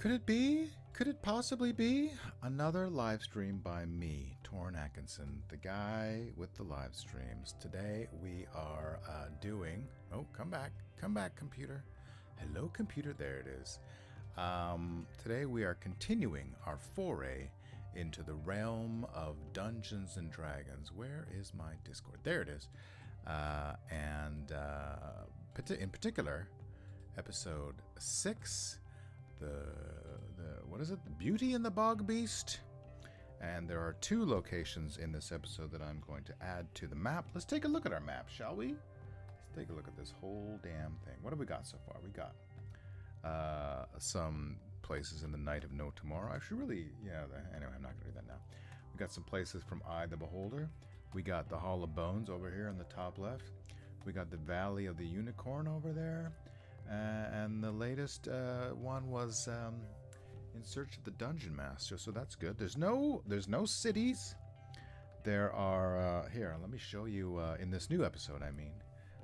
Could it be? Could it possibly be another live stream by me, Torrin Atkinson, the guy with the live streams? Today we are doing. Oh, come back, computer. Hello, computer. There it is. Today we are continuing our foray into the realm of Dungeons and Dragons. Where is my Discord? There it is. In particular, episode 6. What is it? Beauty and the Bog Beast. And there are 2 locations in this episode that I'm going to add to the map. Let's take a look at our map, shall we? Let's take a look at this whole damn thing. What have we got so far? We got some places in the Night of No Tomorrow. Anyway, I'm not going to do that now. We got some places from Eye the Beholder. We got the Hall of Bones over here on the top left. We got the Valley of the Unicorn over there. And the latest one was In Search of the Dungeon Master, so that's good. There's no cities. There are here. Let me show you in this new episode. I mean,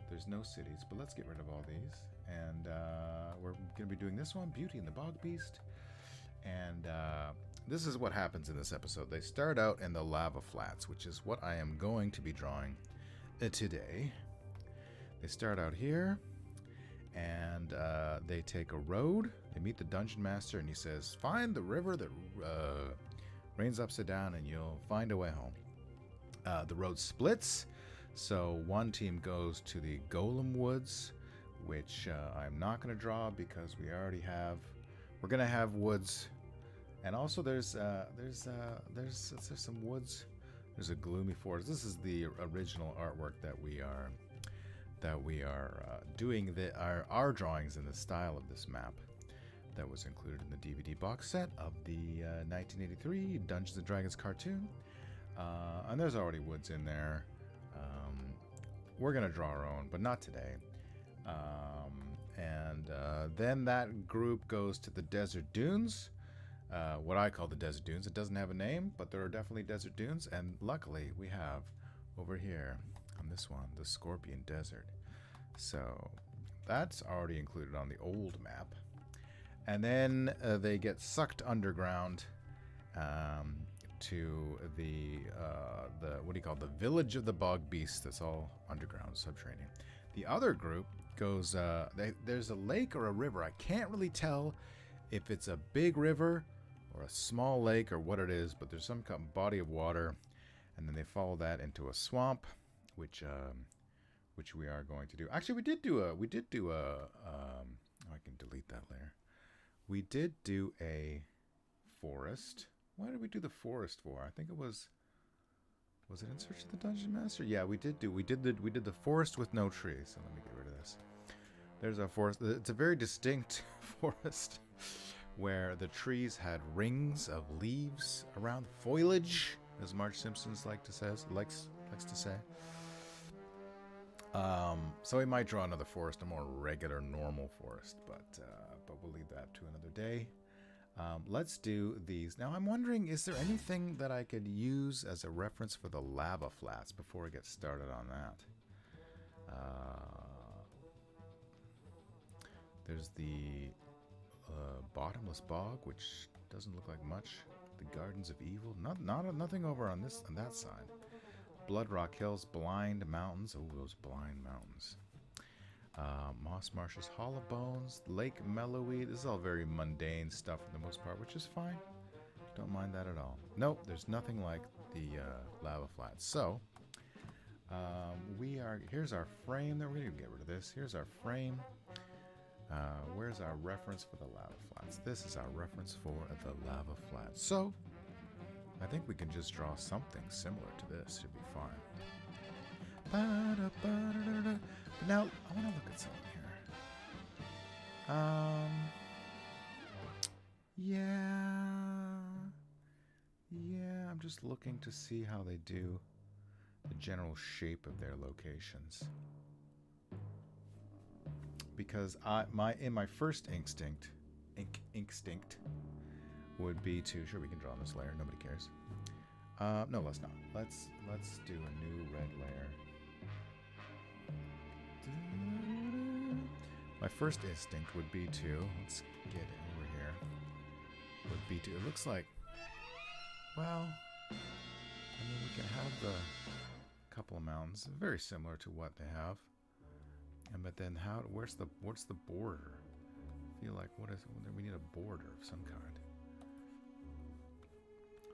there's no cities, but let's get rid of all these. And we're going to be doing this one, Beauty and the Bog Beast. And this is what happens in this episode. They start out in the lava flats, which is what I am going to be drawing today. They start out here. And they take a road. They meet the dungeon master, and he says, "Find the river that rains upside down, and you'll find a way home." The road splits, so one team goes to the Golem Woods, which I'm not going to draw because we already have. We're going to have woods, and also there's some woods. There's a gloomy forest. This is the original artwork that we are doing our drawings in the style of this map that was included in the DVD box set of the 1983 Dungeons and Dragons cartoon. And there's already woods in there. We're going to draw our own, but not today. Then that group goes to the Desert Dunes, what I call the Desert Dunes. It doesn't have a name, but there are definitely Desert Dunes, and luckily we have over here on this one, the Scorpion Desert. So that's already included on the old map. And then they get sucked underground to the the Village of the Bog Beasts. That's all underground, subterranean. The other group goes, there's a lake or a river. I can't really tell if it's a big river or a small lake or what it is, but there's some kind of body of water. And then they follow that into a swamp, which we are going to do. Actually, we did do I can delete that layer. We did do a forest. Why did we do the forest for? I think it was it In Search of the Dungeon Master? Yeah, we did the forest with no trees. So let me get rid of this. There's our forest. It's a very distinct forest where the trees had rings of leaves around the foliage, as Marge Simpson likes to say. So we might draw another forest, a more regular, normal forest, but we'll leave that to another day. Let's do these. Now I'm wondering, is there anything that I could use as a reference for the lava flats before I get started on that? There's the Bottomless Bog, which doesn't look like much. The Gardens of Evil, nothing over on that side. Blood Rock Hills, Blind Mountains. Oh, those Blind Mountains. Moss Marshes, Hollow Bones, Lake Mellowweed. This is all very mundane stuff for the most part, which is fine. Don't mind that at all. Nope, there's nothing like the lava flats. So, here's our frame. We're going to get rid of this. Here's our frame. Where's our reference for the lava flats? This is our reference for the lava flats. So, I think we can just draw something similar to this. Should be fine. But now, I want to look at something here. Yeah, I'm just looking to see how they do the general shape of their locations. Because my first instinct would be to, sure, we can draw on this layer, nobody cares. No, let's not. Let's do a new red layer. My first instinct would be to, let's get over here. would be to. It looks like, well, I mean, we can have the couple of mountains, very similar to what they have. And but then what's the border? I feel like we need a border of some kind.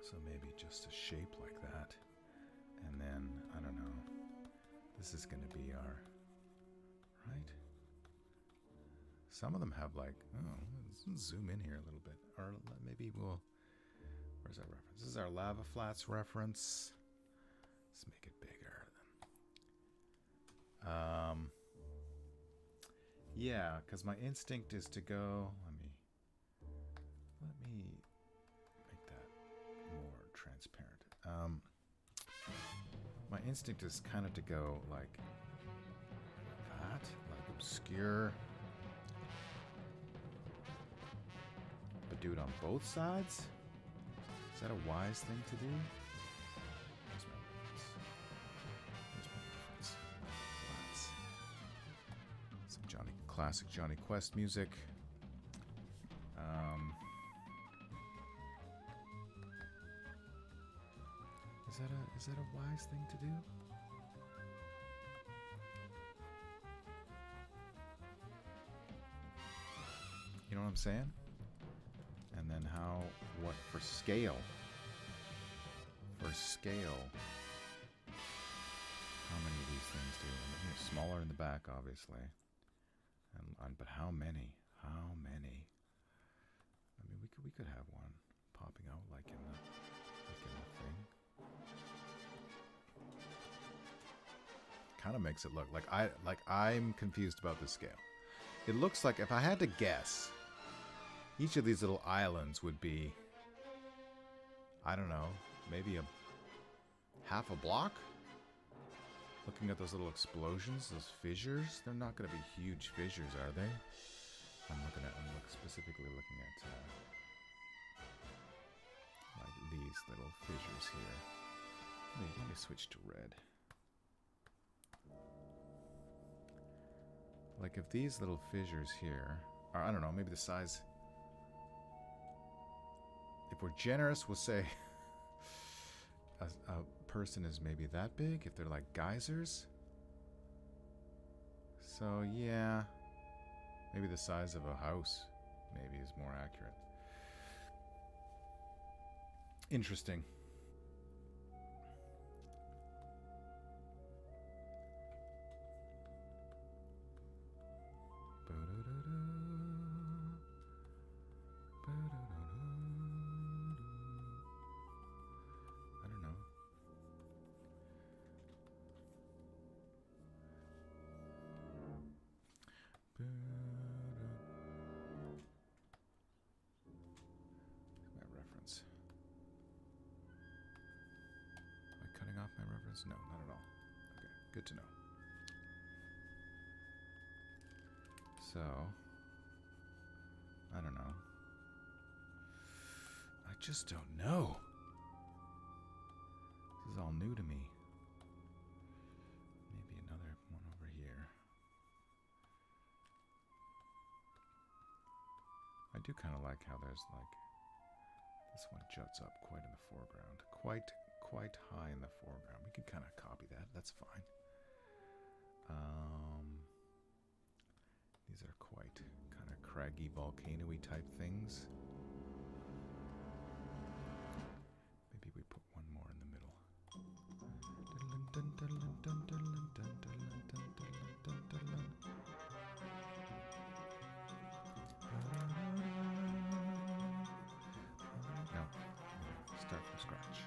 So maybe just a shape like that. And then, I don't know. This is going to be our, right? Some of them have like, oh, let's zoom in here a little bit. Or maybe we'll, where's that reference? This is our lava flats reference. Let's make it bigger. Yeah, because my instinct is to go, let me make that more transparent. My instinct is kind of to go like that, like obscure, but do it on both sides? Is that a wise thing to do? Where's my reference? Flats. Some classic Johnny Quest music. Is that a wise thing to do? You know what I'm saying? And then what for scale? For scale, how many of these things do? Smaller in the back, obviously. But how many? How many? I mean, we could have one popping out like in the thing. Kind of makes it look like I'm confused about the scale. It looks like, if I had to guess, each of these little islands would be, I don't know, maybe half a block? Looking at those little explosions, those fissures, they're not going to be huge fissures, are they? I'm specifically looking at like these little fissures here. Let me switch to red. Like if these little fissures here are, I don't know, maybe the size. If we're generous, we'll say a person is maybe that big, if they're like geysers. So yeah, maybe the size of a house maybe is more accurate. Interesting. No, not at all. Okay, good to know. So, I don't know. I just don't know. This is all new to me. Maybe another one over here. I do kind of like how there's like, this one juts up quite in the foreground. Quite high in the foreground. We can kind of copy that. That's fine. These are quite kind of craggy, volcano-y type things. Maybe we put one more in the middle. No, start from scratch.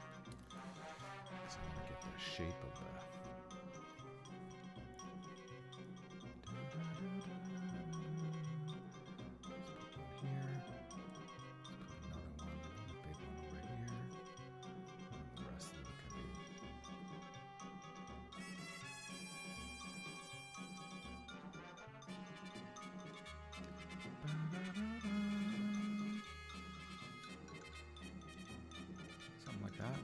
So I'm gonna get the shape of the. Something like that.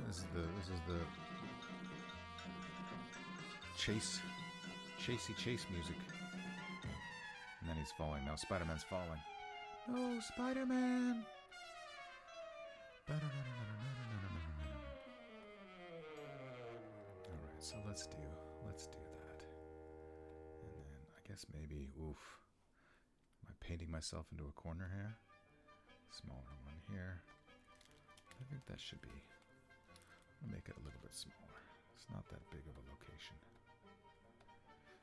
This is the chasey chase music. And then he's falling. Now Spider-Man's falling. No, Spider-Man! Alright, so let's do that. And then I guess maybe, oof. Am I painting myself into a corner here? Smaller one here. I think that should be. I'll make it a little bit smaller. It's not that big of a location.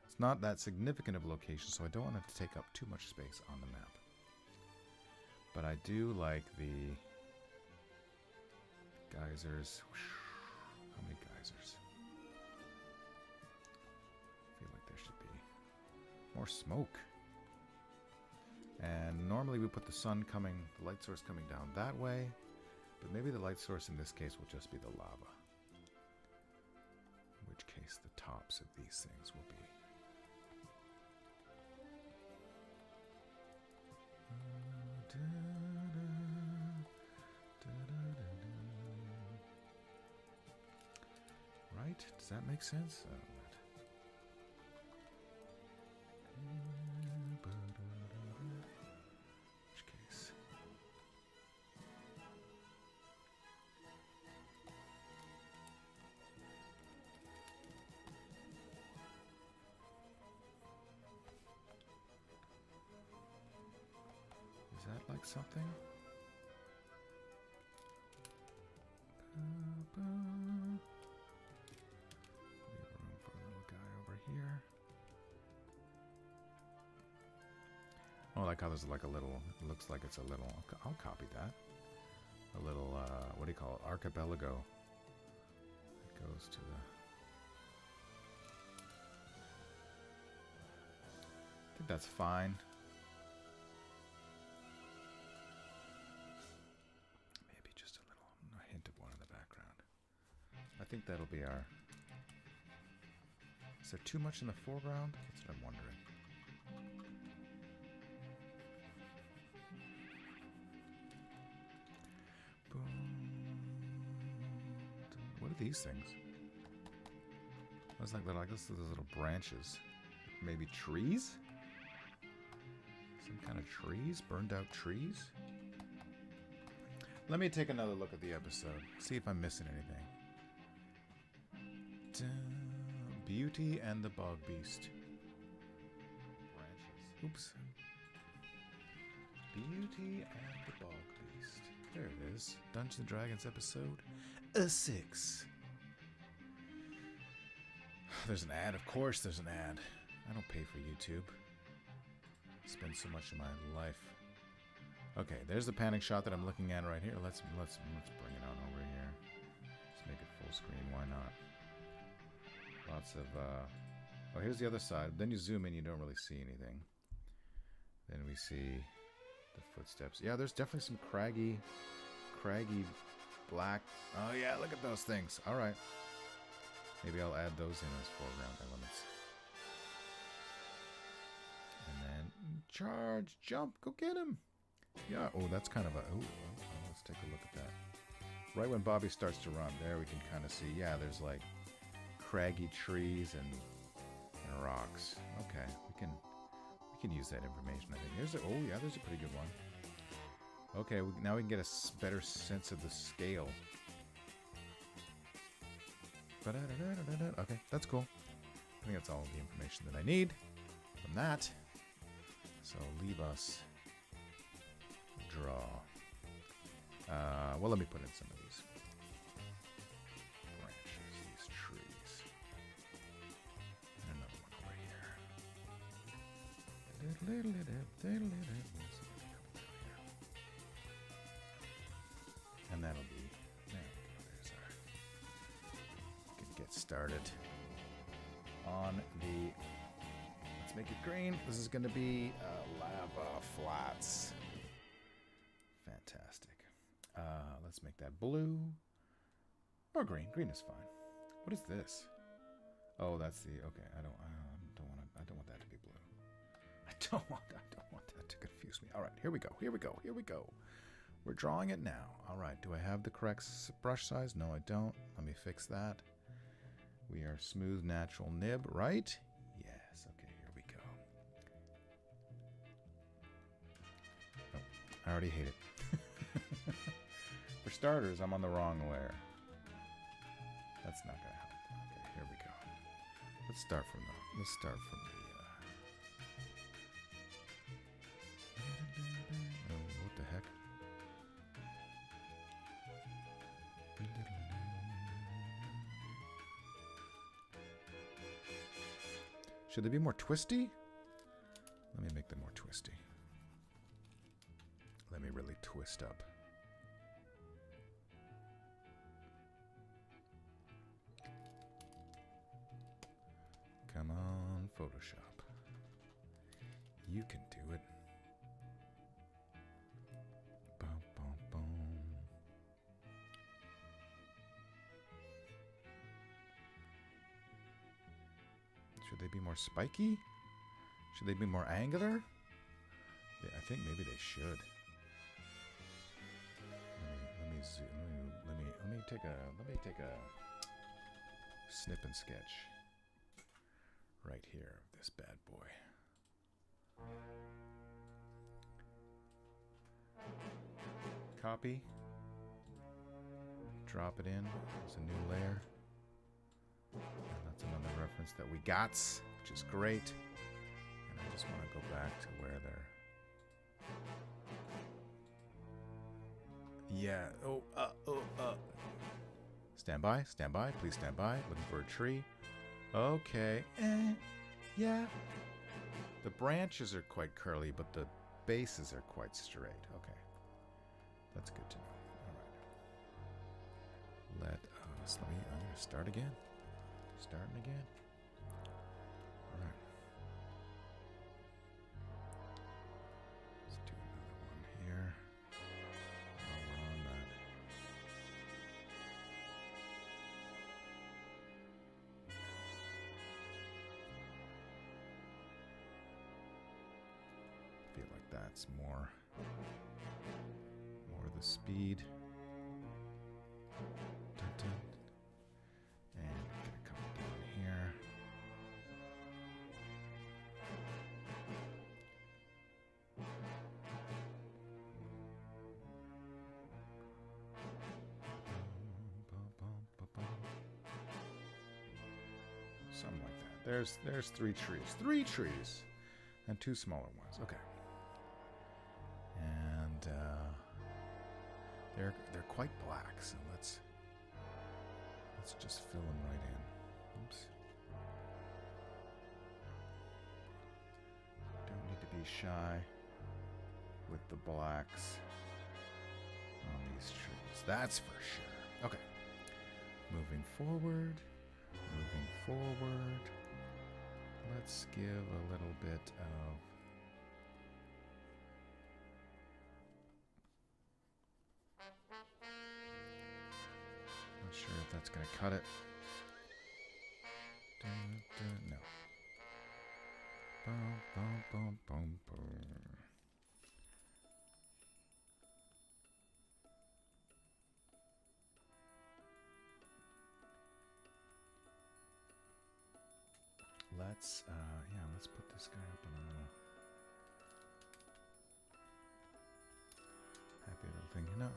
It's not that significant of a location, so I don't want it to take up too much space on the map. But I do like the geysers. How many geysers? I feel like there should be more smoke. And normally we put the sun coming, the light source coming down that way, but maybe the light source in this case will just be the lava. In which case the tops of these things will be. Right? Does that make sense? Which case? Is that like something? Oh, I like how there's like a little, it looks like it's a little, I'll copy that. A little, what do you call it? Archipelago. It goes to the... I think that's fine. Maybe just a hint of one in the background. I think that'll be our... Is there too much in the foreground? That's what I'm wondering. What are these things? It's like little, I guess those little branches. Maybe trees? Some kind of trees? Burned out trees? Let me take another look at the episode. See if I'm missing anything. Beauty and the Bog Beast. Branches. Oops. Beauty and the Bog Beast. There it is. Dungeons & Dragons episode 6. There's an ad. Of course there's an ad. I don't pay for YouTube. I spend so much of my life. Okay, there's the panic shot that I'm looking at right here. Let's bring it on over here. Let's make it full screen. Why not? Lots of oh, here's the other side. Then you zoom in, you don't really see anything. Then we see the footsteps. Yeah, there's definitely some craggy black. Oh yeah, look at those things. All right. Maybe I'll add those in as foreground elements. And then charge, jump, go get him. Yeah, oh, that's kind of a, oh, let's take a look at that. Right when Bobby starts to run, there we can kind of see, yeah, there's like craggy trees and rocks. Okay, we can use that information, I think. Here's a, oh yeah, there's a pretty good one. Okay, now we can get a better sense of the scale. Okay, that's cool. I think that's all the information that I need from that. So leave us draw. Well, let me put in some of these branches, these trees. And another one over here. And that'll be, there we go, there's our, we can get started on the, let's make it green. This is going to be lava flats. Fantastic. Let's make that blue or green. Green is fine. What is this? Oh, that's the, okay. I don't want that to be blue. I don't want that to confuse me. All right, here we go. We're drawing it now. All right, do I have the correct brush size? No, I don't. Let me fix that. We are smooth, natural nib, right? Yes, okay, here we go. I already hate it. For starters, I'm on the wrong layer. That's not gonna help. Okay, here we go. Let's start from the. Oh, what the heck? Should they be more twisty? Let me make them more twisty. Let me really twist up. Come on, Photoshop. You can do it. Bum, bum, bum. Should they be more spiky? Should they be more angular? Yeah, I think maybe they should. Let me zoom. Let me take a snip and sketch right here of this bad boy. Copy. Drop it in as a new layer. And that's another reference that we got, which is great. And I just want to go back to where they're. Yeah. Stand by. Stand by. Please stand by. Looking for a tree. Okay. Yeah. The branches are quite curly, but the bases are quite straight. Okay. That's good to know. All right. I'm going to start again. Starting again. All right. Let's do another one here. While we're on that. Feel like that's more the speed. Dun, dun. And get a couple down here. Something like that. There's 3 trees. 3 trees. And 2 smaller ones. Okay. And they're quite black, so let's just fill them right in. Oops. Don't need to be shy with the blacks on these trees. That's for sure. Okay. Moving forward. Let's give a little bit of not sure if that's going to cut it. No. Bum, bum, bum, bum, bum. Let's put this guy up in a little happy little thing. No,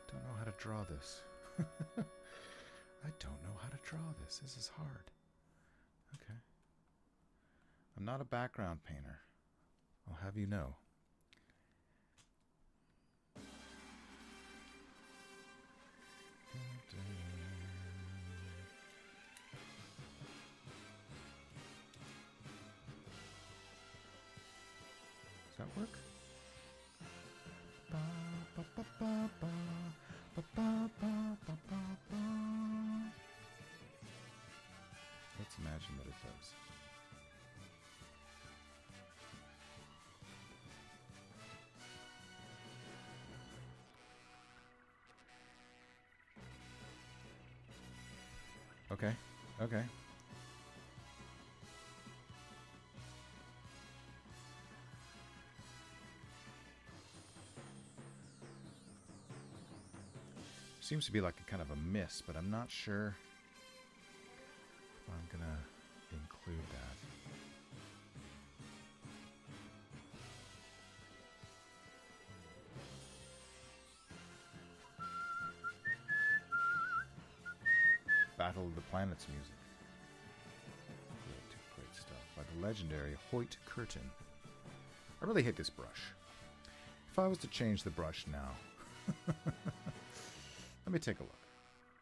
don't know how to draw this. I don't know how to draw this. This is hard. Okay. I'm not a background painter. I'll have you know. Does that work? Let's imagine that it does. Okay. Okay. Seems to be like a kind of a miss, but I'm not sure if I'm gonna include that. Battle of the Planets music. Great stuff by the legendary Hoyt Curtin. I really hate this brush. If I was to change the brush now, let me take a look.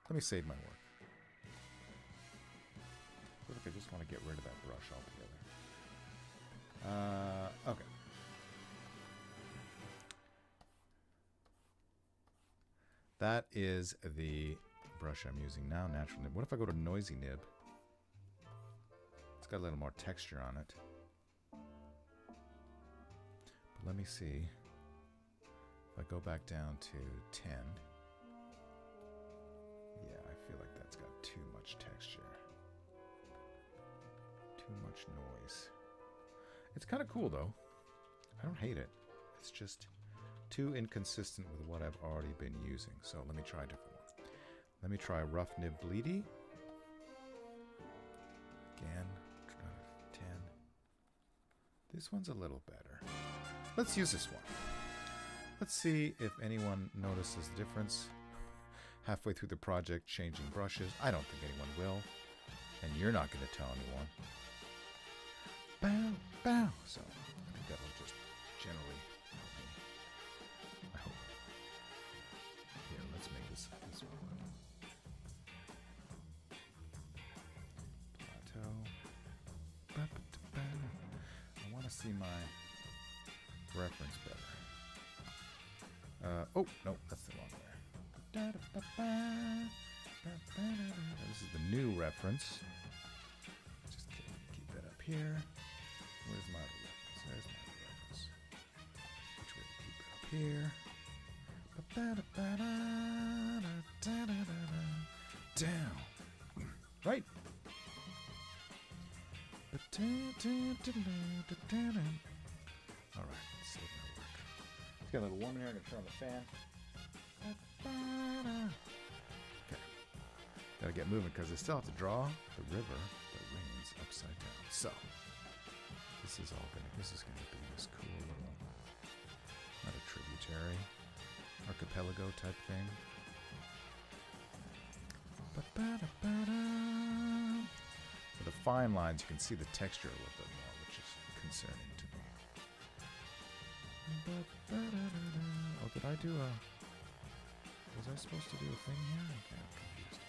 Let me save my work. I feel like I just want to get rid of that brush altogether. Okay. That is the brush I'm using now, Natural Nib. What if I go to Noisy Nib? It's got a little more texture on it. But let me see. If I go back down to 10. Yeah, I feel like that's got too much texture. Too much noise. It's kind of cool, though. I don't hate it. It's just too inconsistent with what I've already been using. So let me try a different one. Let me try Rough Nib Bleedy. Again, 10. This one's a little better. Let's use this one. Let's see if anyone notices the difference. Halfway through the project, changing brushes. I don't think anyone will. And you're not going to tell anyone. Bow, bow. So, I think that'll just generally help me. I hope. Here, let's make this one. Plateau. I want to see my reference better. Oh, no, that's the wrong there. This is the new reference. Just keep that up here. Where's my other reference? There's my other reference. Which way to keep it up here? Down. Right. Alright, let's see if it'll work. It's got a little warm in here. I'm going to turn on the fan. Okay. Gotta get moving because I still have to draw the river that rains upside down. So, this is gonna be this cool little, not a tributary, archipelago type thing. For the fine lines, you can see the texture a little bit more, which is concerning to me. Oh, did I do a... Was I supposed to do a thing here? Okay, I'm confused.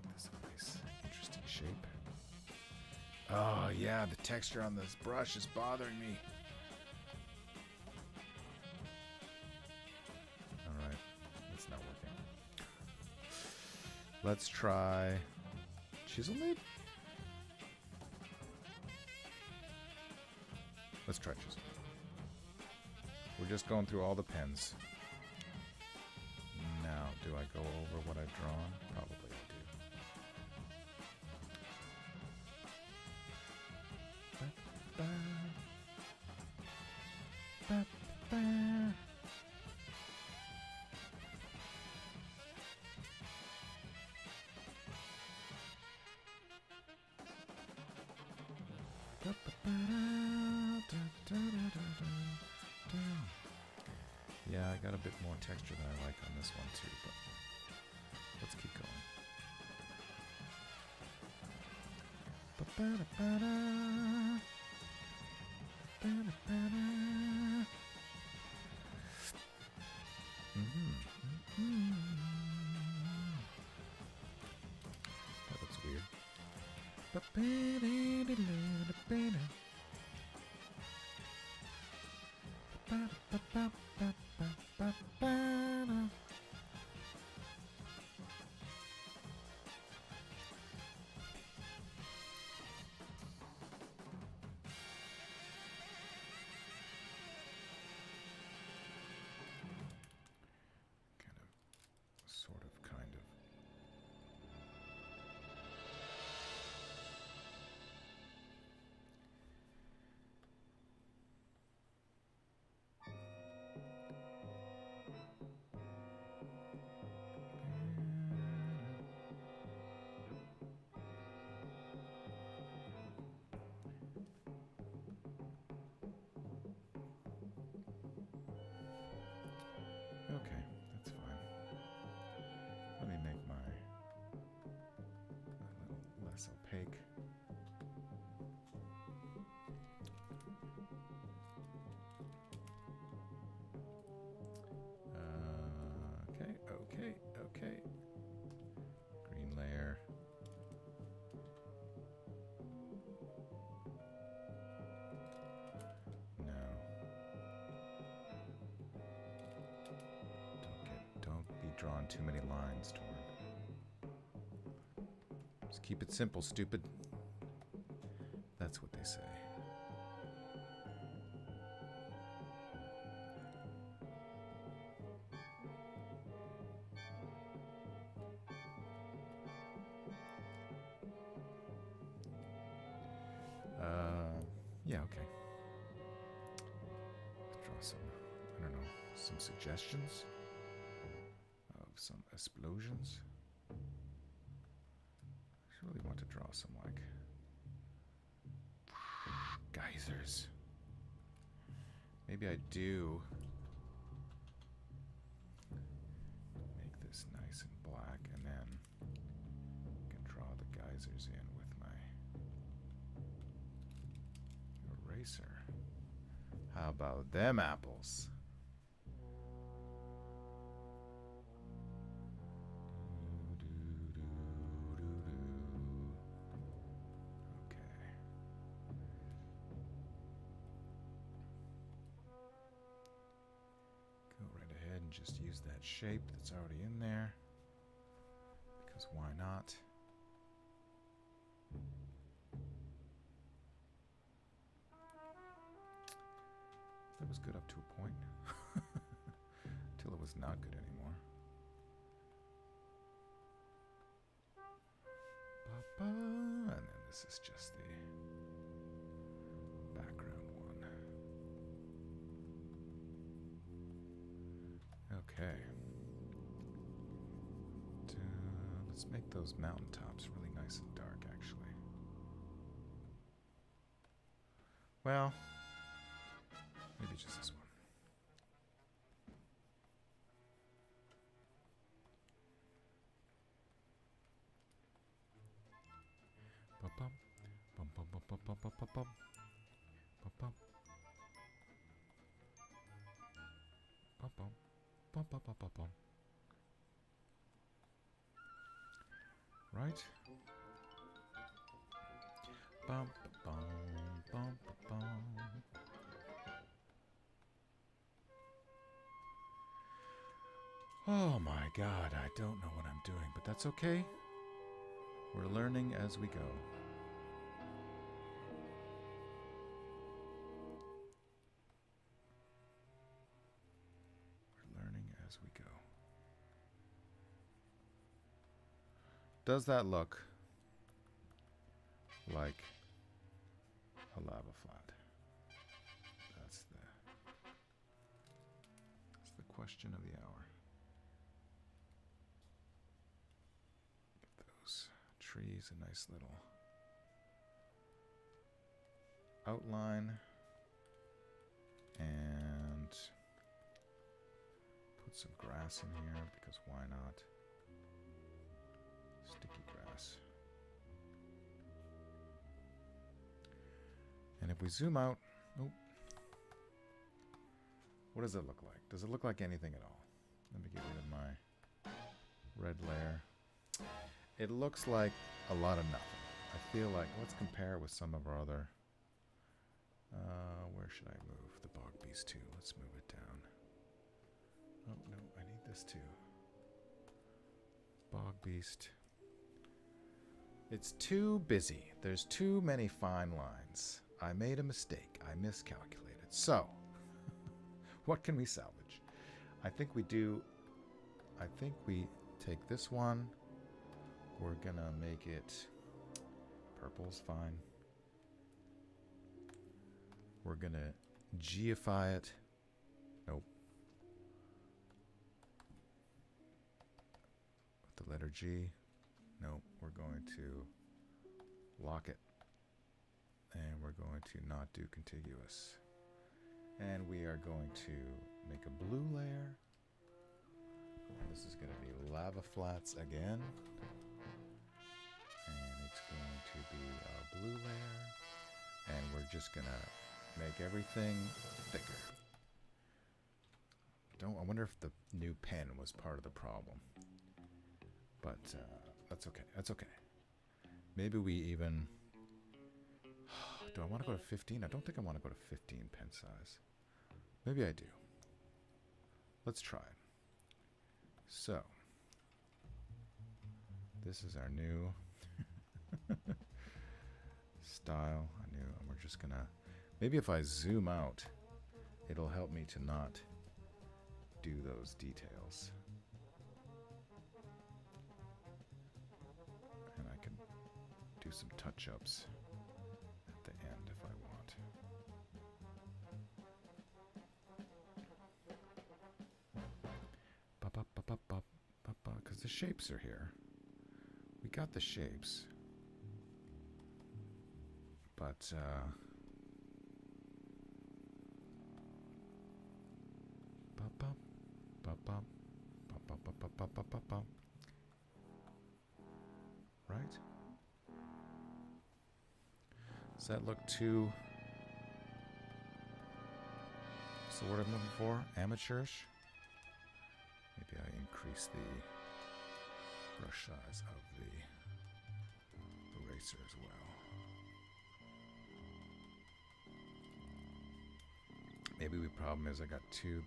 Let's make this a nice, interesting shape. Oh, yeah, the texture on this brush is bothering me. Alright, it's not working. Let's try Chisel Nib? Let's try Chisel. We're just going through all the pens. Now, do I go over what I've drawn? Probably I do. Yeah, I got a bit more texture than I like on this one too, but let's keep going. That looks weird. Okay, okay. Green layer. No. Don't be drawing too many lines, Torg. Just keep it simple, stupid. That's what they say. Yeah, okay. Let's draw some, I don't know, some suggestions of some explosions. I really want to draw some, like, geysers. Maybe I do make this nice and black, and then I can draw the geysers in with my eraser. How about them apples? Okay. Go right ahead and just use that shape that's already in there. Because why not? That was good up to a point. Till it was not good anymore. And then this is just the background one. Okay. Let's make those mountaintops really nice and dark, actually. Well, maybe just this one. Bum bum bum bum bum bum bum bum bum bum bum bum bum bum bum bum bum. Right? Bum bum bum bum. Oh my God, I don't know what I'm doing, but that's okay. We're learning as we go. We're learning as we go. Does that look like a lava flat? That's the question of the hour. Give those trees a nice little outline and put some grass in here because why not? Sticky grass. And if we zoom out, oh, what does it look like? Does it look like anything at all? Let me get rid of my red layer. It looks like a lot of nothing. I feel like, let's compare with some of our other, where should I move? The Bog Beast 2, let's move it down. Oh no, I need this too. Bog Beast. It's too busy. There's too many fine lines. I made a mistake. I miscalculated. So, what can we salvage? I think we take this one. We're gonna make it purple's fine. We're gonna G-ify it. Nope. With the letter G. Nope. We're going to lock it. And we're going to not do contiguous. And we are going to make a blue layer. This is going to be lava flats again. And it's going to be a blue layer. And we're just going to make everything thicker. I wonder if the new pen was part of the problem. But that's okay. That's okay. Maybe we even... Do I want to go to 15? I don't think I want to go to 15 pen size. Maybe I do. Let's try it. So, this is our new style. And we're just gonna... Maybe if I zoom out, it'll help me to not do those details. And I can do some touch-ups at the end if I want. Because the shapes are here. We got the shapes. But, right? Does that look too... What's the word I'm looking for? Amateurish? Maybe I increase the brush size of the eraser as well. Maybe the problem is I got too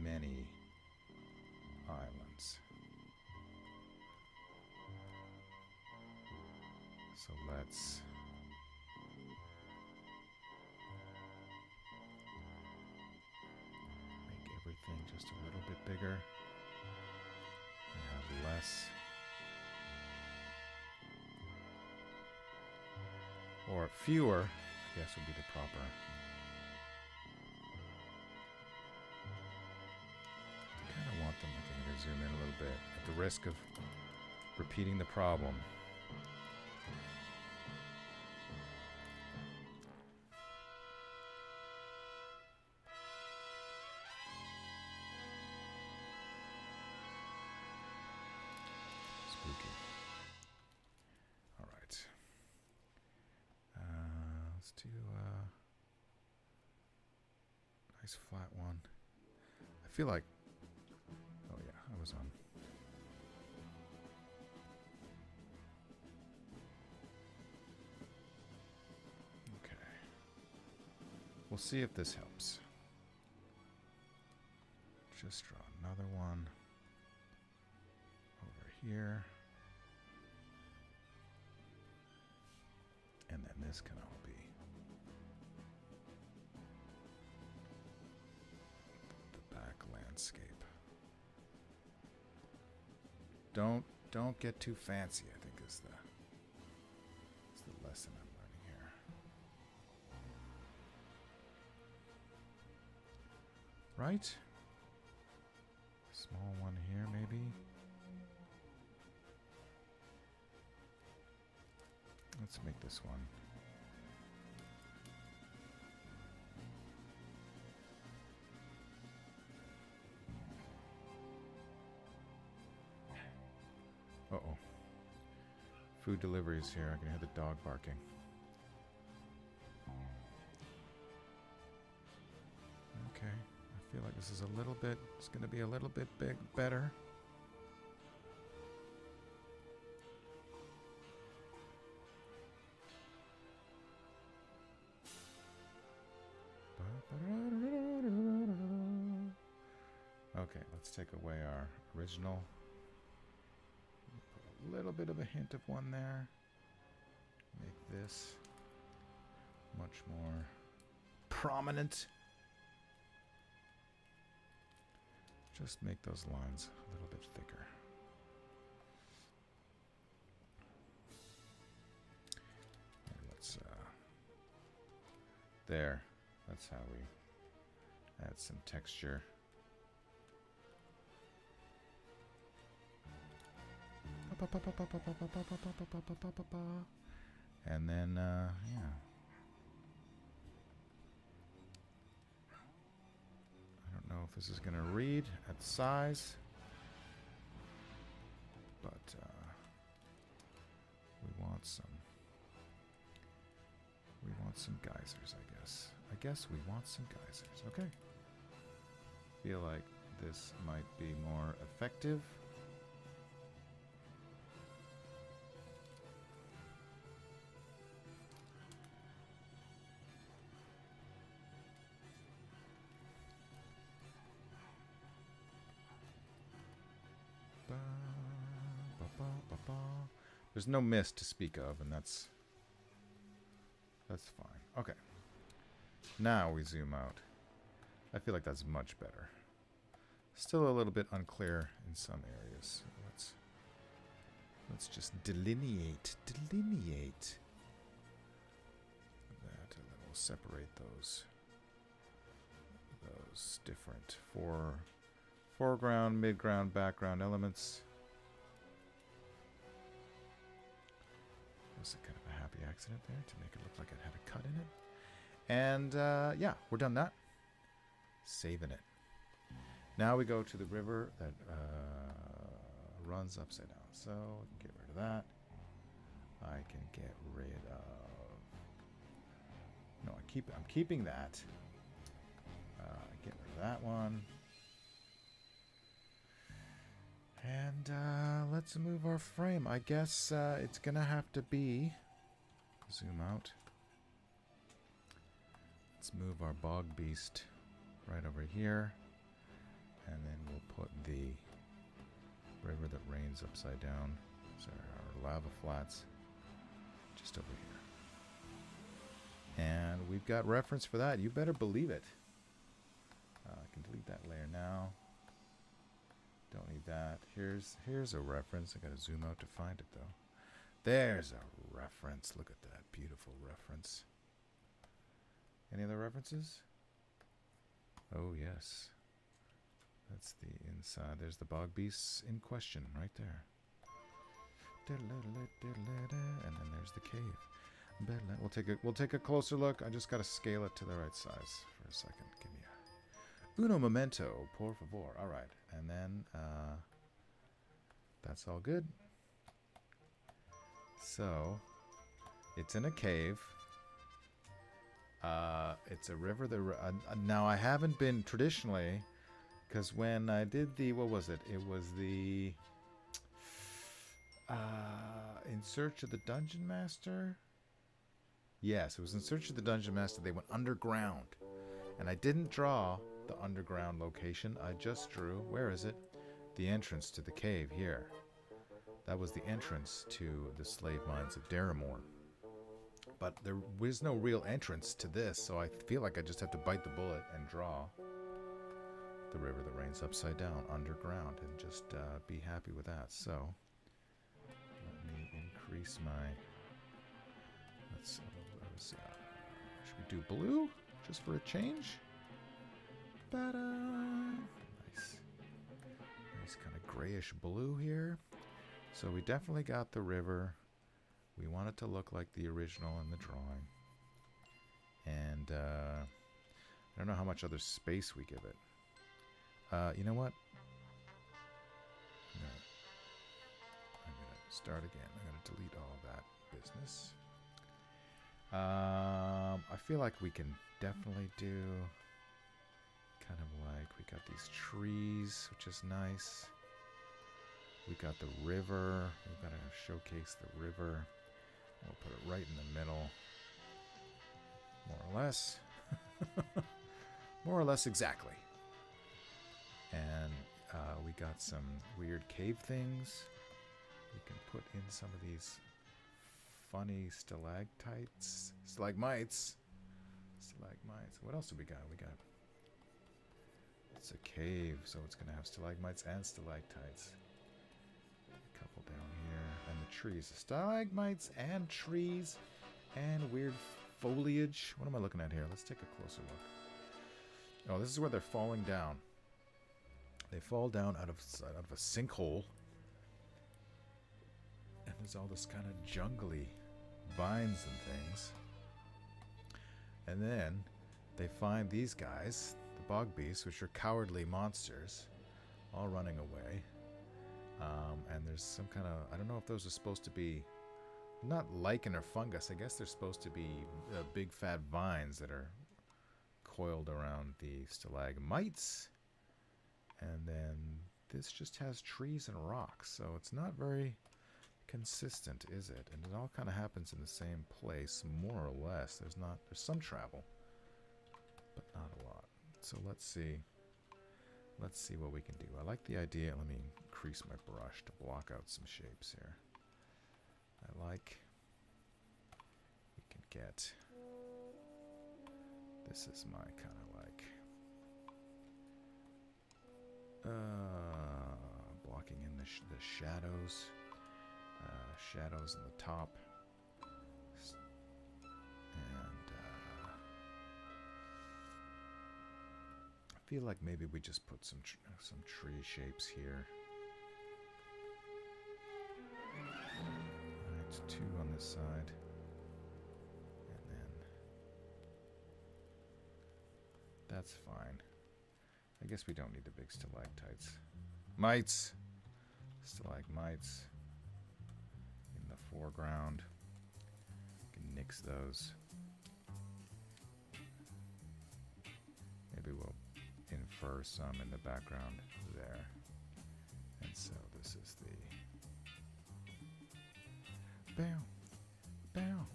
many islands. So let's make everything just a little bit bigger and have less, or fewer, I guess would be the proper. I kind of want them, okay, I'm going to zoom in a little bit at the risk of repeating the problem. Nice flat one. I feel like... Oh yeah, I was on. Okay. We'll see if this helps. Just draw another one over here. And then this can all be landscape. Don't get too fancy, I think is the lesson I'm learning here. Right? Small one here maybe. Let's make this one. Uh-oh. Food deliveries here. I can hear the dog barking. Okay. I feel like this is a little bit... It's going to be a little bit better. Okay, let's take away our original. Put a little bit of a hint of one there. Make this much more prominent. Just make those lines a little bit thicker. And let's, there. That's how we add some texture. And then, yeah. I don't know if this is going to read at size, but we want some geysers, I guess. I guess we want some geysers. Okay. feel like this might be more effective. There's no mist to speak of, and that's fine. Okay. Now we zoom out. I feel like that's much better. Still a little bit unclear in some areas. Let's just delineate that, and then we'll separate those different foreground, midground, background elements. Was a kind of a happy accident there to make it look like it had a cut in it. And yeah, we're done that. Saving it. Now we go to the river that runs upside down. So we can get rid of that. I can get rid of. No, I'm keeping that. Get rid of that one. And let's move our frame. I guess it's gonna have to be. Zoom out. Let's move our bog beast right over here. And then we'll put the river that rains upside down. Sorry, our lava flats. Just over here. And we've got reference for that. You better believe it. I can delete that layer now. Don't need that. Here's a reference. I gotta zoom out to find it though. There's a reference. Look at that beautiful reference. Any other references? Oh yes. That's the inside. There's the bog beasts in question right there. And then there's the cave. We'll take a closer look. I just gotta scale it to the right size for a second. Give me a uno momento, por favor. All right, and then that's all good. So it's in a cave. It's a river. Now I haven't been traditionally. Because when I did the, what was it? It was the In Search of the Dungeon Master? Yes, it was In Search of the Dungeon Master. They went underground. And I didn't draw the underground location. I just drew, where is it? The entrance to the cave here. That was the entrance to the slave mines of Daramore. But there was no real entrance to this, so I feel like I just have to bite the bullet and draw the river that rains upside down underground and just be happy with that. So let me increase my should we do blue just for a change? Nice kind of grayish blue here. So we definitely got the river. We want it to look like the original in the drawing. And I don't know how much other space we give it. You know what? No. I'm going to start again. I'm going to delete all that business. I feel like we can definitely do kind of like, we got these trees, which is nice. We got the river. We've got to showcase the river. We'll put it right in the middle. More or less. More or less exactly. And we got some weird cave things. We can put in some of these funny stalactites. Stalagmites. What else do we got? We got... It's a cave, so it's going to have stalagmites and stalactites. A couple down here. And the trees. Stalagmites and trees and weird foliage. What am I looking at here? Let's take a closer look. Oh, this is where they're falling down. They fall down out of a sinkhole. And there's all this kind of jungly vines and things. And then they find these guys, the bog beasts, which are cowardly monsters, all running away. And there's some kind of, I don't know if those are supposed to be, not lichen or fungus. I guess they're supposed to be big fat vines that are coiled around the stalagmites. And then this just has trees and rocks, so it's not very consistent, is it? And it all kind of happens in the same place, more or less. There's some travel, but not a lot. So let's see. Let's see what we can do. I like the idea. Let me increase my brush to block out some shapes here. I like. We can get. This is my kind of like. Blocking in the shadows. Shadows in the top. And I feel like maybe we just put some tree shapes here. Alright, 2 on this side. And then that's fine. I guess we don't need the big stalactites. Stalagmites in the foreground. You can nix those. Maybe we'll infer some in the background there. And so this is the bow.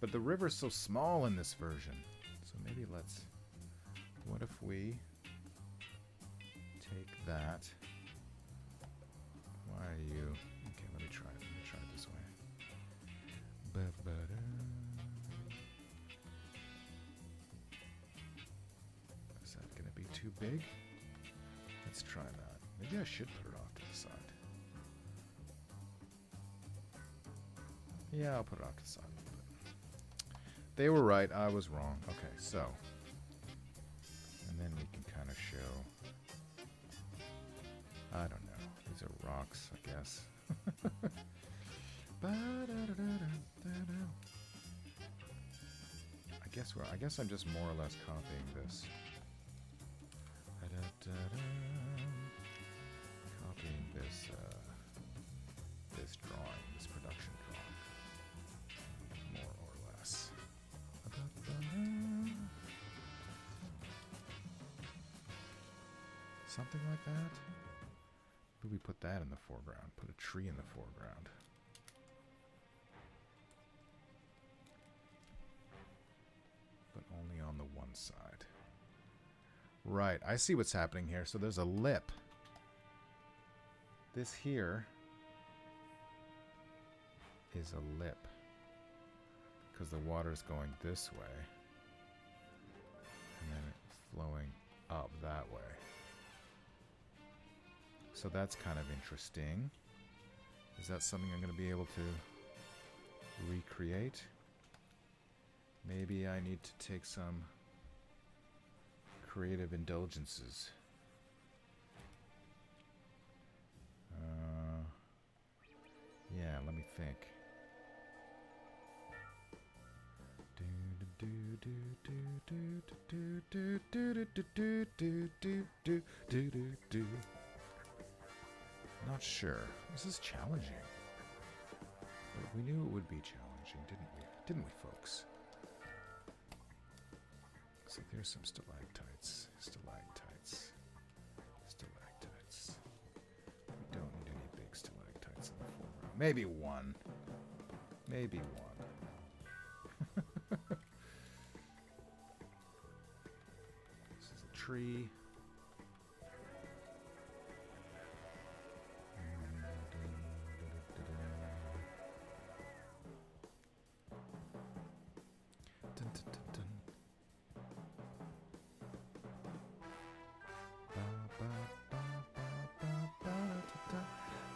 But the river's so small in this version. So maybe what if we take that? Why are you? Okay, let me try it. Let me try it this way. Is that going to be too big? Let's try that. Maybe I should put it off to the side. Yeah, I'll put it off to the side a little bit. They were right. I was wrong. Okay, so. And then we can kind of show. I don't know. These are rocks, I guess. I guess I'm just more or less copying this. Copying this this drawing, this production drawing, more or less. Something like that. Maybe we put that in the foreground. Put a tree in the foreground. But only on the one side. Right, I see what's happening here. So there's a lip. This here is a lip. Because the water's going this way. And then it's flowing up that way. So that's kind of interesting. Is that something I'm going to be able to recreate? Maybe I need to take some creative indulgences. Yeah, let me think. Not sure. This is challenging. But we knew it would be challenging, didn't we? Didn't we, folks? So there's some stalactites. Stalactites. We don't need any big stalactites in the foreground. Maybe one. Maybe one. This is a tree.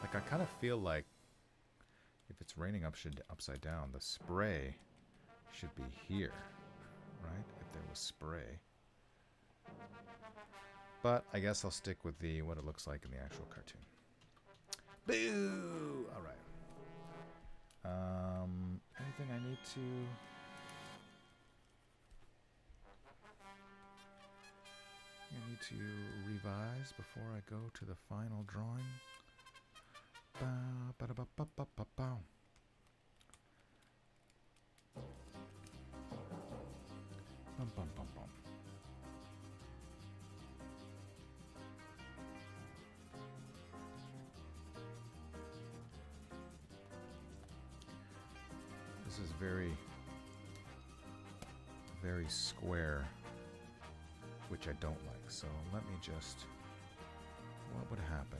Like, I kind of feel like if it's raining upside down, the spray should be here, right? If there was spray. But I guess I'll stick with what it looks like in the actual cartoon. Boo! All right. Anything I need to... I need to revise before I go to the final drawing. Ba-da-ba-ba-ba-ba-bow. Bum, bum, bum, bum. This is very, very square, which I don't like. So let me just, what would happen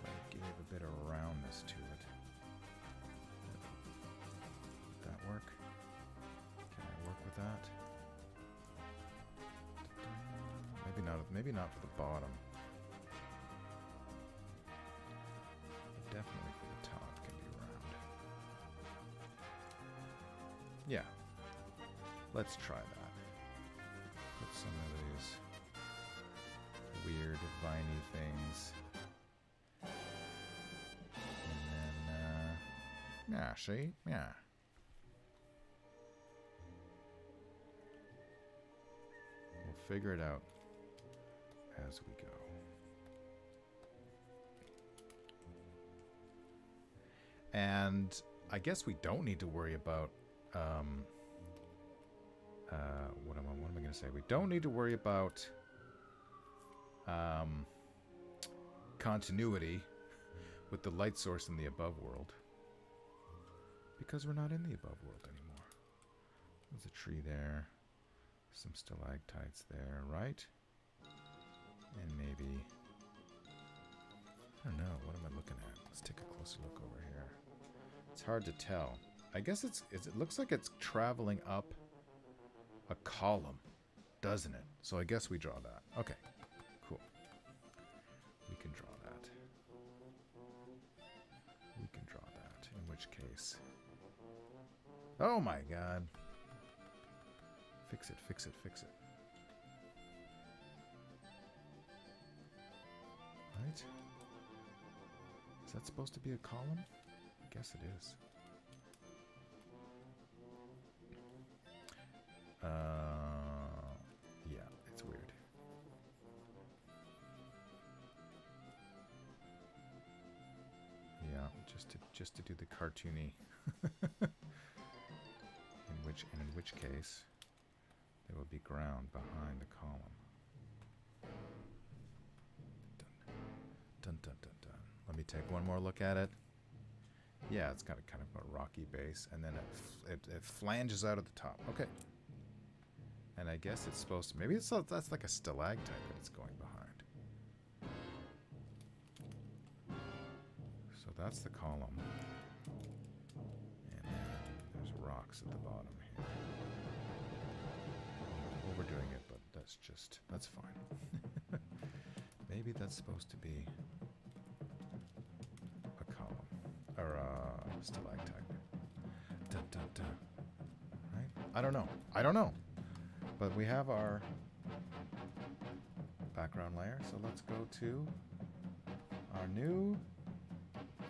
if I gave a bit of roundness to it? Would that work? Can I work with that? Maybe not for the bottom. But definitely for the top can be round. Yeah. Let's try that. Put some of these weird viney things. And then, yeah, see? Yeah. We'll figure it out as we go. And I guess we don't need to worry about what am I going to say? We don't need to worry about continuity with the light source in the above world, because we're not in the above world anymore. There's a tree there, some stalactites there, right? And maybe, I don't know, what am I looking at? Let's take a closer look over here. It's hard to tell. I guess it looks like it's traveling up a column, doesn't it? So I guess we draw that. Okay, cool. We can draw that. We can draw that, in which case... Oh my god. Fix it, fix it, fix it. Right? Is that supposed to be a column? I guess it is. Yeah, it's weird. Yeah, just to do the cartoony. in which case there will be ground behind the column. Dun dun dun dun. Let me take one more look at it. Yeah, it's got a kind of a rocky base, and then it flanges out at the top. Okay. And I guess it's supposed to... Maybe that's like a stalactite that it's going behind. So that's the column. And then there's rocks at the bottom here. I'm overdoing it, but that's fine. Maybe that's supposed to be a column. Or a stalactite. Dun, dun, dun. Right? I don't know. But we have our background layer, so let's go to our new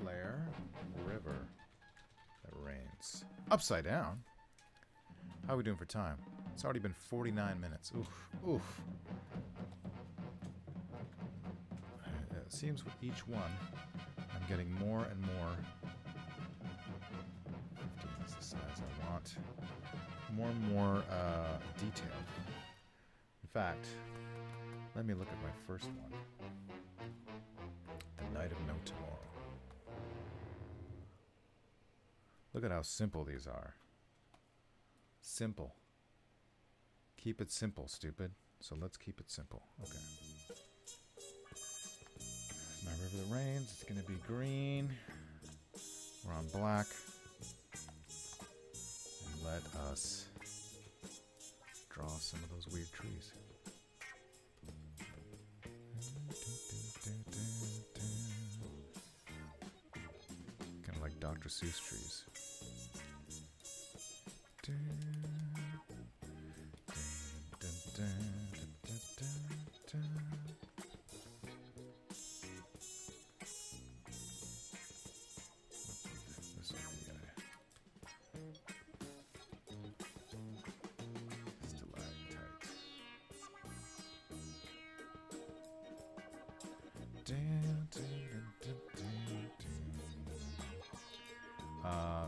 layer, river that rains. Upside down? How are we doing for time? It's already been 49 minutes. Oof, oof. It seems with each one, I'm getting more and more. 15 is the size I want. More and more detailed. In fact, let me look at my first one. The Night of No Tomorrow. Look at how simple these are. Simple. Keep it simple, stupid. So let's keep it simple. Okay. My river that rains. It's going to be green. We're on black. And let us draw some of those weird trees. Kind of like Dr. Seuss trees.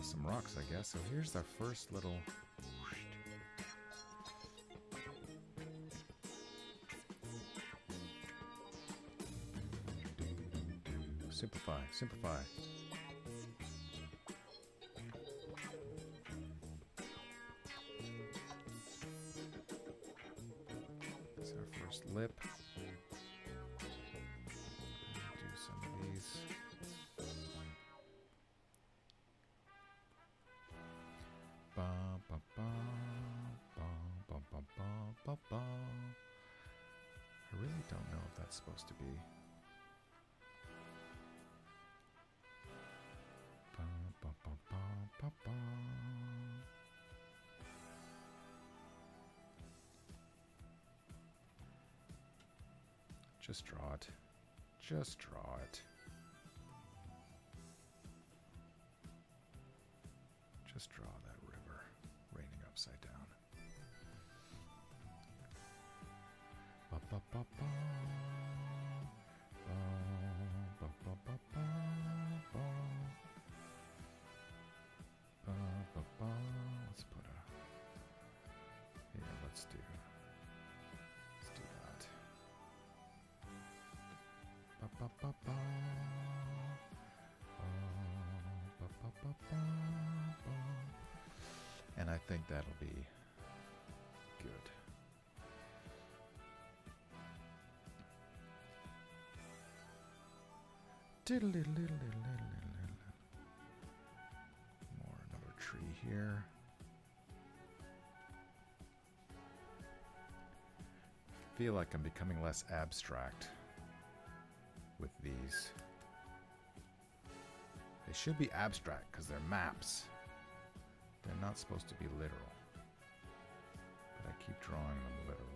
Some rocks, I guess. So here's our first little... Simplify, simplify. There's lip. Do some of these. Ba, ba, ba, ba, ba, ba, ba, ba, ba. I really don't know if that's supposed to be. Ba, ba, ba, ba, ba, ba. Just draw it. Just draw it. Just draw that river raining upside down. Ba, ba, ba, ba. Ba, ba, ba, ba, ba, ba. Ba, ba, ba. Let's put a... Yeah, let's do that. Ba, ba, ba, ba. Ba, ba, ba, ba, ba. And I think that'll be good. More another tree here. I feel like I'm becoming less abstract with these. They should be abstract because they're maps. They're not supposed to be literal. But I keep drawing them literally.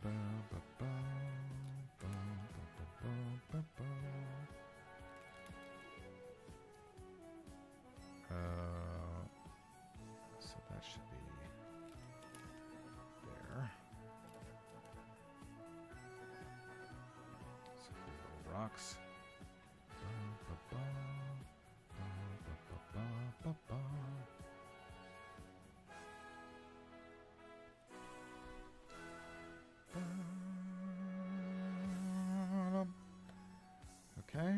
Ba, ba, ba, ba, ba, ba, ba, ba. So that should be there. Some big old rocks. Ba, ba, ba, ba, ba, ba, ba, ba. Okay.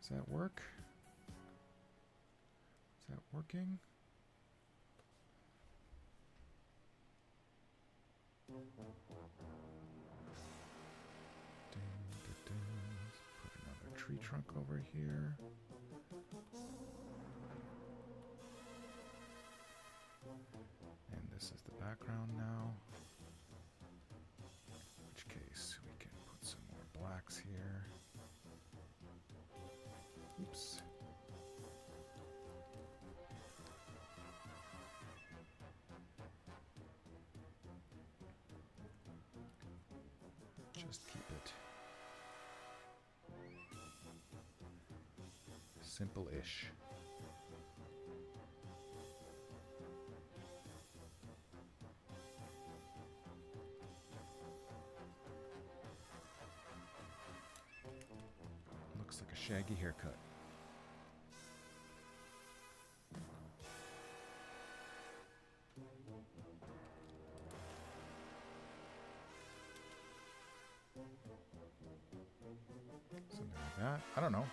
Does that work? Is that working? Put another tree trunk over here. And this is the background now. In which case we can put some more blacks here. Oops. Just keep it simple-ish. Looks like a shaggy haircut. Something like that. I don't know.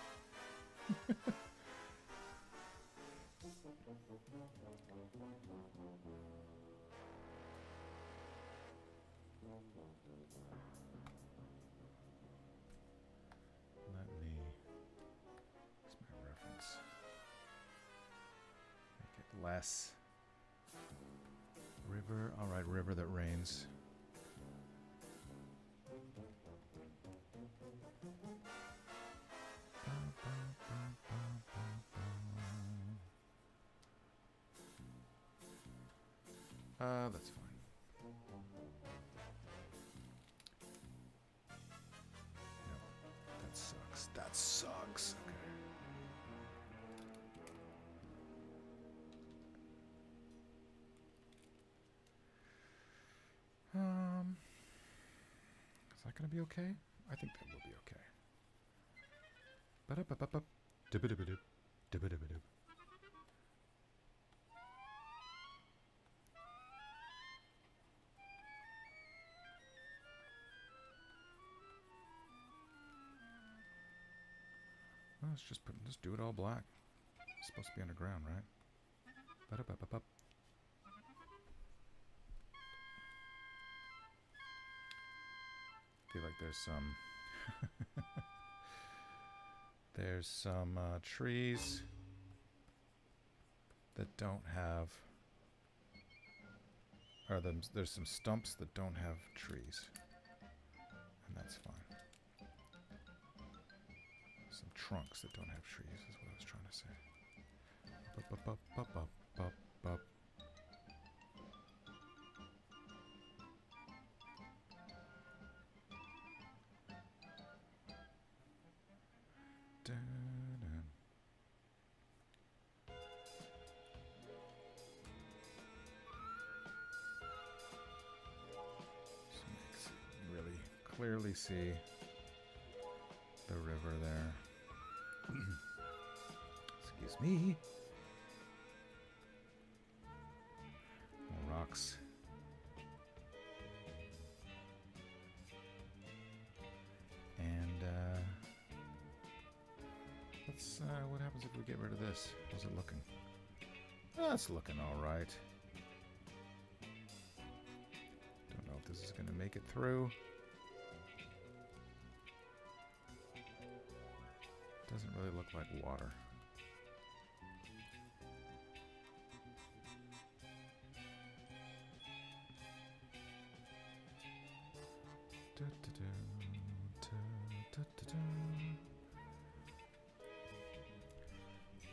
Let me... What's my reference? Make it less. River. All right, river that rains. That's fine. No, that sucks. That sucks. Okay. Is that gonna be okay? I think that will be okay. Ba-da-ba-ba-ba. Dib-a-dib-a-dib. Dib-a-dib-a-dib. Well, let's do it all black. It's supposed to be underground, right? Ba-da-ba-ba-ba. Feel like there's some trees that don't have, or there's some stumps that don't have trees, and that's fine. Some trunks that don't have trees is what I was trying to say. Bup-bup-bup-bup-bup-bup. Dun-dun. So really clearly see the river there. Excuse me. More rocks. And let's what happens if we get rid of this? How's it looking? Oh, it's looking all right. Don't know if this is going to make it through. Doesn't really look like water.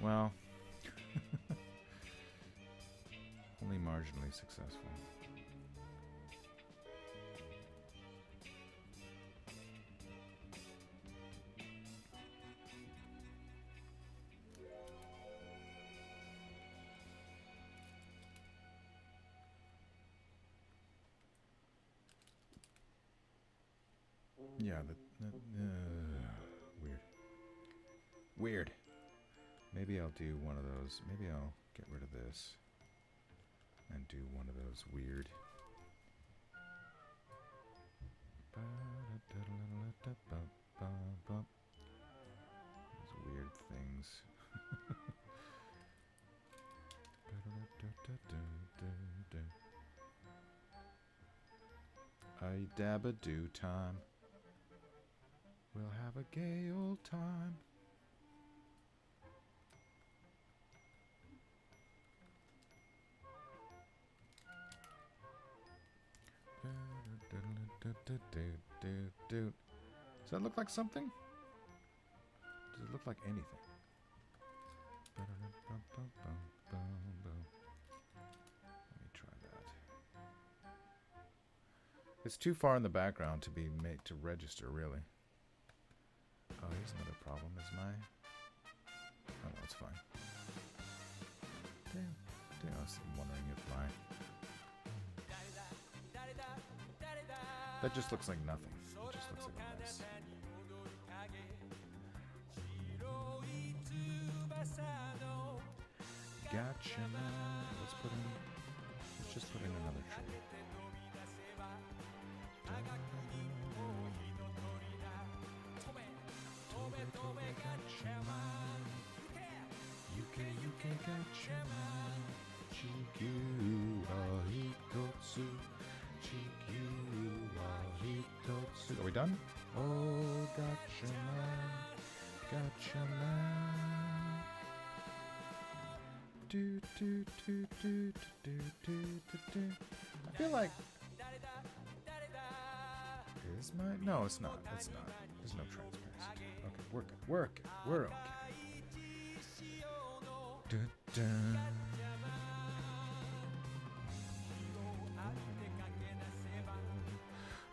Well, only marginally successful. Yeah, weird. Weird. Maybe I'll do one of those. Maybe I'll get rid of this and do one of those weird. Those weird things. A dabba-doo time. We'll have a gay old time. Does that look like something? Does it look like anything? Let me try that. It's too far in the background to be made to register, really. Oh, here's another problem. Is my... Oh, no, it's fine. Damn. I was wondering if my... That just looks like nothing. It just looks like a mess. Gotcha, man. Let's just put in another tree. Are we done? Oh, gotcha, man. Gotcha, man. Do, do, do, do, do, do, do, do. I feel like... Is my... No, it's not. It's not. There's no transparency. Okay, we're good. We're good. We're okay. Dun, dun.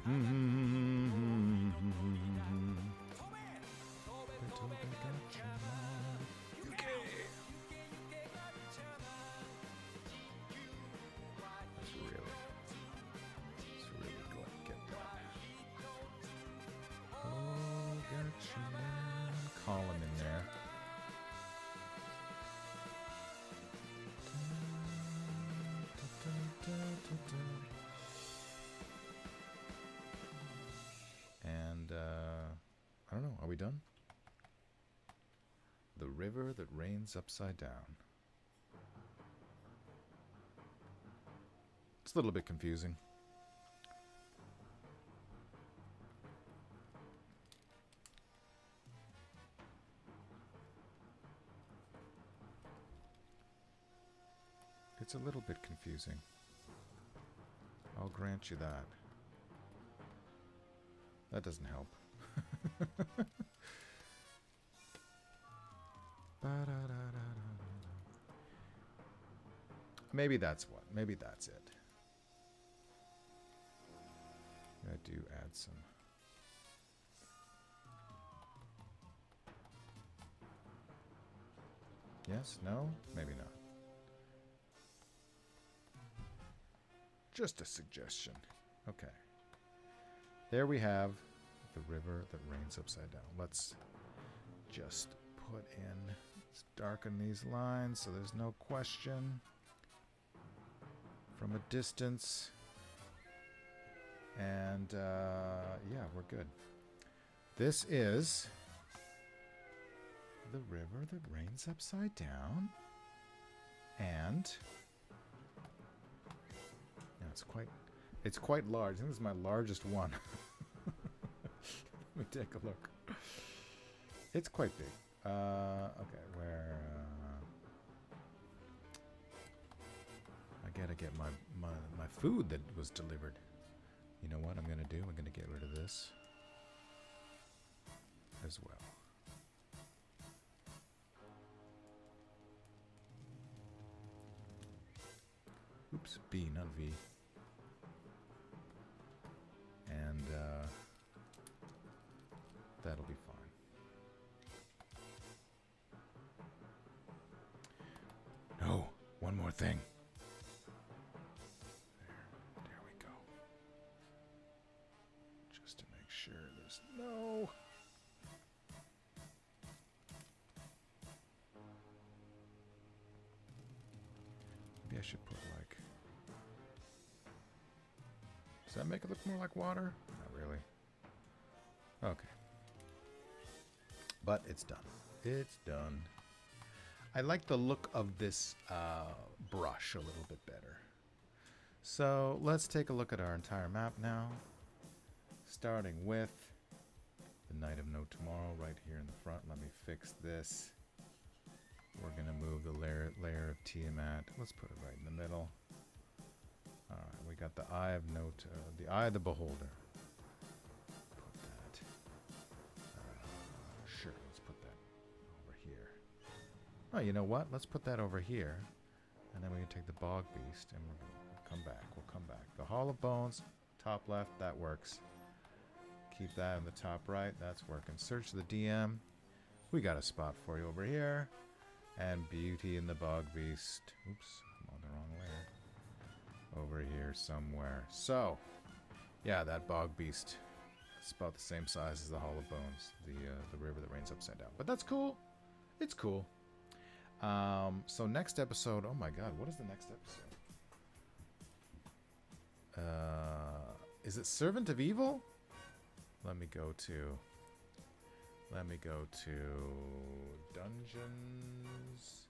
Let's really go and get that. Oh, gotcha, man. Column in there. And, I don't know. Are we done? The river that rains upside down. It's a little bit confusing. It's a little bit confusing. I'll grant you that. That doesn't help. Maybe that's what. Maybe that's it. I do add some. Yes? No? Maybe not. Just a suggestion. Okay. There we have the river that rains upside down. Let's just put in, let's darken these lines so there's no question. From a distance. And, yeah, we're good. This is the river that rains upside down. And yeah, it's quite large. I think this is my largest one. Let me take a look. It's quite big. Okay, where I gotta get my food that was delivered. You know what I'm gonna do? I'm gonna get rid of this as well. Oops, B, not V. And that'll be fine. No, one more thing. There we go. Just to make sure there's no... Maybe I should put like... Does that make it look more like water? Not really. Okay. But it's done. It's done. I like the look of this brush a little bit better. So let's take a look at our entire map now. Starting with the Night of No Tomorrow right here in the front. Let me fix this. We're going to move the layer of Tiamat. Let's put it right in the middle. Alright, we got the Eye of the Eye of the Beholder. Put that. Sure, let's put that over here. Oh, you know what? Let's put that over here. And then we can take the Bog Beast and we'll come back. We'll come back. The Hall of Bones, top left, that works. Keep that in the top right, that's working. Search the DM. We got a spot for you over here. And Beauty in the Bog Beast. Oops, I'm on the wrong layer. Over here somewhere. So, yeah, that Bog Beast. It's about the same size as the Hall of Bones, the river that rains upside down. But that's cool. It's cool. So next episode, oh my god, what is the next episode? Is it Servant of Evil? Let me go to Dungeons.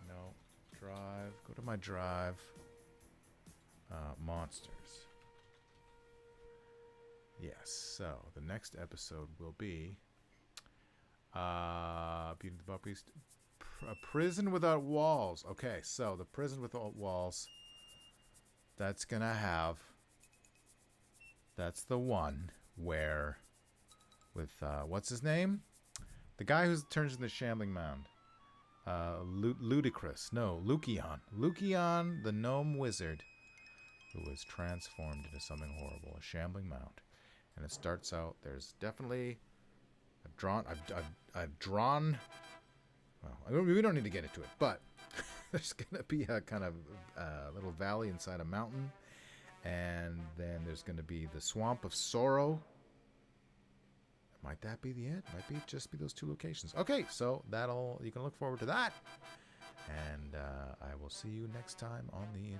No, Drive. Go to my Drive. Monsters. Yes, so the next episode will be Beauty and the Bog Beast. A Prison Without Walls. Okay, so the Prison Without Walls. That's gonna have. That's the one where, with what's his name? The guy who turns into Shambling Mound. Ludicrous. No, Lucian. Lucian, the gnome wizard, who was transformed into something horrible, a Shambling Mound. And it starts out. There's definitely. I've drawn. Well, we don't need to get into it, but there's going to be a kind of little valley inside a mountain. And then there's going to be the Swamp of Sorrow. Might that be the end? Might be just be those two locations. Okay, so you can look forward to that. And I will see you next time on the